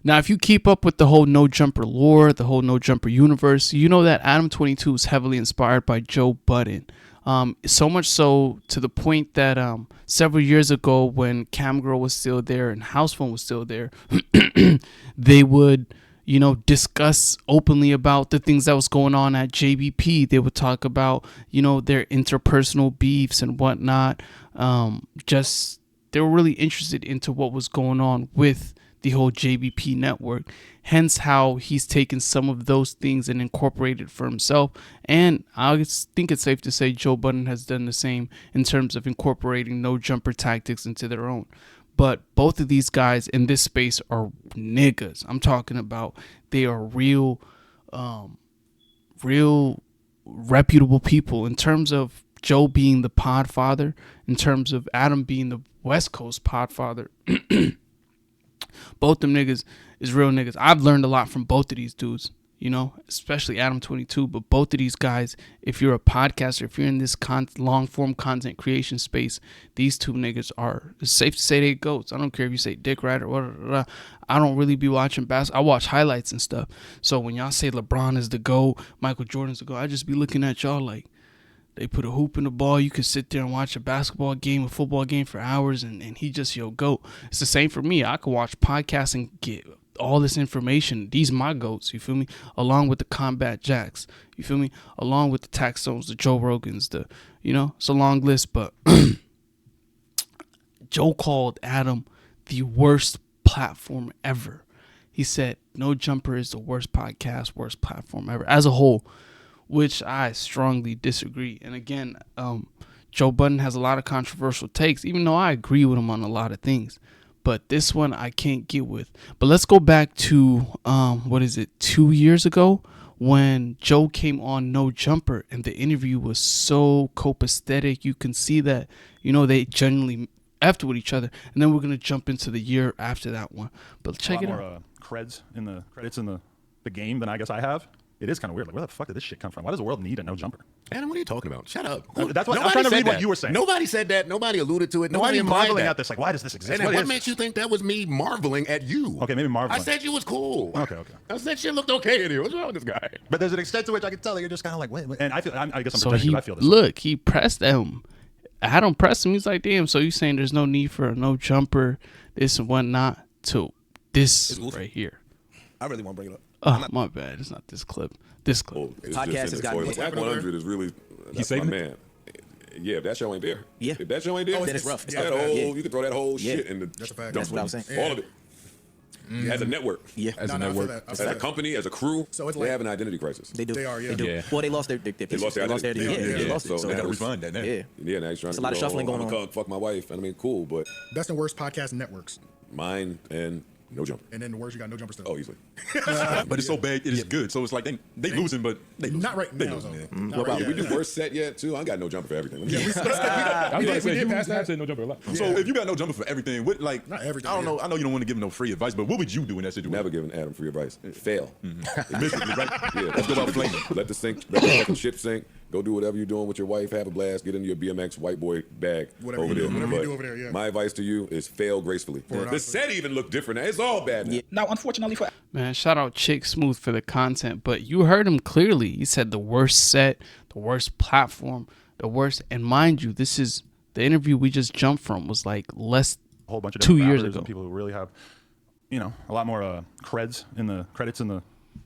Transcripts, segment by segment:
Now, if you keep up with the whole No Jumper lore, the whole No Jumper universe, you know that Adam22 is heavily inspired by Joe Budden. So much so to the point that several years ago, when Camgirl was still there and House Phone was still there, they would, discuss openly about the things that was going on at JBP. They would talk about, their interpersonal beefs and whatnot. They were really interested into what was going on with the whole JBP network, hence how he's taken some of those things and incorporated for himself. And I think it's safe to say Joe Budden has done the same in terms of incorporating No Jumper tactics into their own. But both of these guys in this space are niggas. I'm talking about they are real reputable people. In terms of Joe being the podfather, in terms of Adam being the West Coast podfather, both them niggas is real niggas. I've learned a lot from both of these dudes, especially Adam22. But both of these guys, if you're a podcaster, if you're in this long form content creation space, these two niggas are, it's safe to say, they goats. I don't care if you say Dick Rider or whatever. I don't really be watching basketball. I watch highlights and stuff. So when y'all say LeBron is the GOAT, Michael Jordan's the GOAT, I just be looking at y'all like, they put a hoop in the ball. You can sit there and watch a basketball game, a football game for hours, and he just your GOAT. It's the same for me. I could watch podcasts and get all this information. These my GOATs, you feel me? Along with the Combat Jacks, you feel me? Along with the Tax Stones, the Joe Rogans, it's a long list, but Joe called Adam the worst platform ever. He said No Jumper is the worst podcast, worst platform ever as a whole, which I strongly disagree. And again, Joe Budden has a lot of controversial takes, even though I agree with him on a lot of things. But this one I can't get with. But let's go back to, 2 years ago when Joe came on No Jumper and the interview was so copacetic. You can see that, they genuinely effed with each other. And then we're going to jump into the year after that one. But check it out. More credits in the game than I guess I have. It is kind of weird. Like, where the fuck did this shit come from? Why does the world need a No Jumper? Adam, what are you talking about? Shut up. That's what I'm trying to read what you were saying. Nobody said that. Nobody alluded to it. Nobody marveling at this. Like, why does this exist? And what makes you think that was me marveling at you? Okay, maybe marveling. I said you was cool. Okay. I said shit looked okay in here. What's wrong with this guy? But there's an extent to which I can tell that you're just kind of like, wait. And I guess I'm so projecting. I feel this. Look, he pressed him. Adam pressed him. He's like, damn. So you saying there's no need for a No Jumper, this and whatnot, to this right here? I really want to bring it up. Oh, my bad. It's not this clip. This clip. Oh, podcast has got Black 100 is really, that's my man. Yeah, if that show ain't there. Yeah. If that show ain't there, then it's rough. You can throw that whole shit in the That's a fact. That's what I was saying. All of it. As a network. Yeah. As a network. As a company, as a crew, So it's they have an identity crisis. They do. They are, yeah. They do. Yeah. Well, they lost their They lost their identity. They lost it. So they got to refund that now. Yeah. Yeah, now he's trying It's to a lot of shuffling going I'm on. gonna fuck my wife. I mean, cool, but That's the worst podcast networks. mine and No Jumper. And then the worst, you got No Jumper stuff. Oh, easily. But it's so bad, it is good. So it's like they losing, but they losing. Not right They now. losing, man. Not right Did we yet. do worst set yet, too? I got No Jumper for everything. Yeah, we did pass that. said No Jumper a lot. So if you got No Jumper for everything, what, like, Not everything, I don't know. yeah. I know you don't want to give him no free advice, but what would you do in that situation? Never given Adam free advice. Fail. Miserably, right? Yeah, Let's go out flaming. Let the fucking ship sink. Go do whatever you're doing with your wife. Have a blast. Get into your BMX white boy bag Whatever over you there. do, whatever you But do over there, yeah. My advice to you is fail gracefully. The set even looked different. It's all bad now. Yeah. Now, unfortunately for Man, shout out Chick Smooth for the content, but you heard him clearly. He said the worst set, the worst platform, the worst. And mind you, this is the interview we just jumped from was like less A whole bunch of 2 different years rappers ago. and people who really have, a lot more credits in the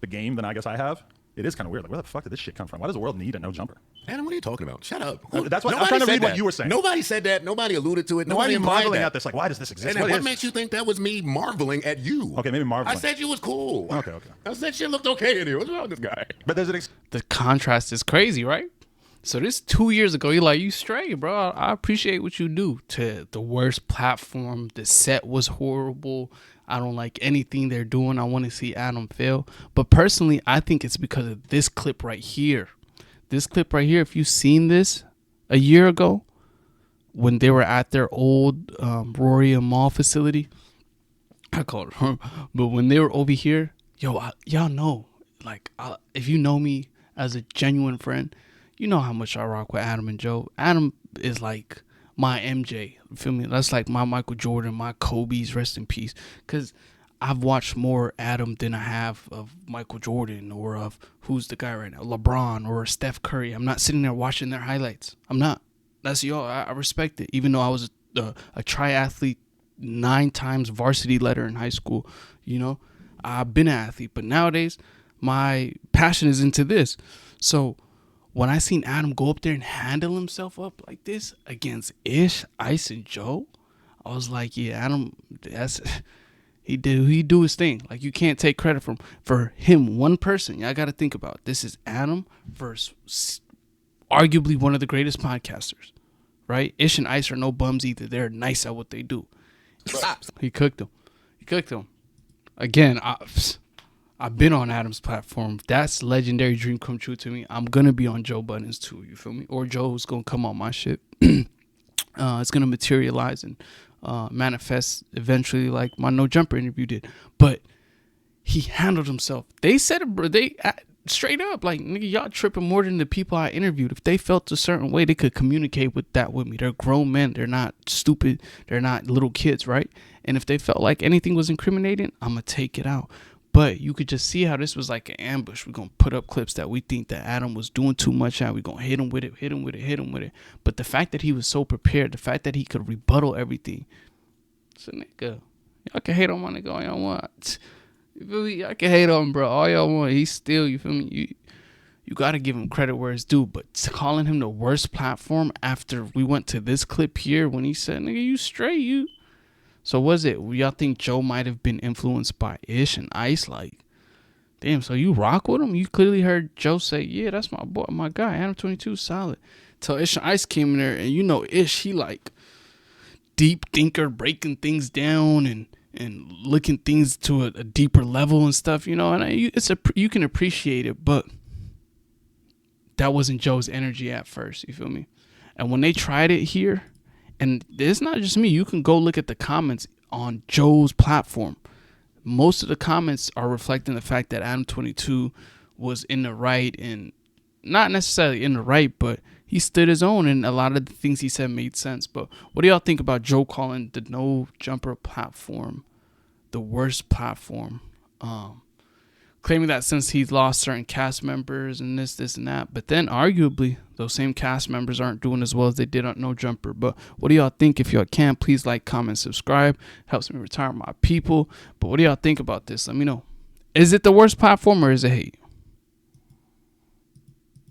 game than I guess I have. It is kind of weird. Like, where the fuck did this shit come from? Why does the world need a No Jumper? Adam, what are you talking about? Shut up. That's what I'm Nobody trying to said read what that. you were saying. Nobody said that. Nobody alluded to it. Nobody Nobody implied marveling that. at this. Like, why does this exist? And What what is- makes you think that was me marveling at you? Okay, maybe marveling. I said you was cool. Okay. I said shit looked okay in here. What's wrong with this guy? But there's The contrast is crazy, right? So this 2 years ago, you're like, you straight, bro. I appreciate what you do. To the worst platform. The set was horrible. I don't like anything they're doing. I want to see Adam fail. But personally, I think it's because of this clip right here. This clip right here, if you've seen this a year ago when they were at their old Rory and Mall facility, I call it home. But when they were over here, y'all know, like, if you know me as a genuine friend, you know how much I rock with Adam and Joe. Adam is like my MJ, feel me? That's like my Michael Jordan, my Kobe's, rest in peace. Because I've watched more Adam than I have of Michael Jordan or of who's the guy right now, LeBron or Steph Curry. I'm not sitting there watching their highlights. I'm not. That's y'all. I respect it. Even though I was a triathlete, 9 times varsity letter in high school, you know, I've been an athlete. But nowadays, my passion is into this. So when I seen Adam go up there and handle himself up like this against Ish, Ice, and Joe, I was like, yeah, Adam, he do his thing. Like, you can't take credit for him, one person. Y'all got to think about it. This is Adam versus arguably one of the greatest podcasters, right? Ish and Ice are no bums either. They're nice at what they do. He cooked them. Again, I've been on Adam's platform. That's legendary dream come true to me. I'm going to be on Joe Budden's too, you feel me? Or Joe's going to come on my shit. It's going to materialize and manifest eventually like my No Jumper interview did. But he handled himself. They said it, bro. They straight up, like, nigga, y'all tripping more than the people I interviewed. If they felt a certain way, they could communicate with me. They're grown men. They're not stupid. They're not little kids, right? And if they felt like anything was incriminating, I'm going to take it out. But you could just see how this was like an ambush. We're going to put up clips that we think that Adam was doing too much at. We're going to hit him with it. But the fact that he was so prepared, the fact that he could rebuttal everything. So, nigga, y'all can hate on my nigga all y'all want. You feel me? Y'all can hate on him, bro, all y'all want. He's still, you feel me? You got to give him credit where it's due. But calling him the worst platform after we went to this clip here when he said, nigga, you straight, you. So was it, y'all think Joe might have been influenced by Ish and Ice? Like, damn, so you rock with him? You clearly heard Joe say, yeah, that's my boy, my guy, Adam22, solid. Till Ish and Ice came in there, and you know Ish, he like deep thinker, breaking things down and looking things to a deeper level and stuff, you know, and you can appreciate it, but that wasn't Joe's energy at first, you feel me? And when they tried it here, and it's not just me. You can go look at the comments on Joe's platform. Most of the comments are reflecting the fact that Adam22 was in the right, and not necessarily in the right, but he stood his own, and a lot of the things he said made sense. But what do y'all think about Joe calling the No Jumper platform the worst platform? Claiming that since he's lost certain cast members and this and that, but then arguably those same cast members aren't doing as well as they did on No Jumper. But what do y'all think? If y'all can, please like, comment, subscribe. Helps me retire my people. But what do y'all think about this? Let me know. Is it the worst platform or is it hate?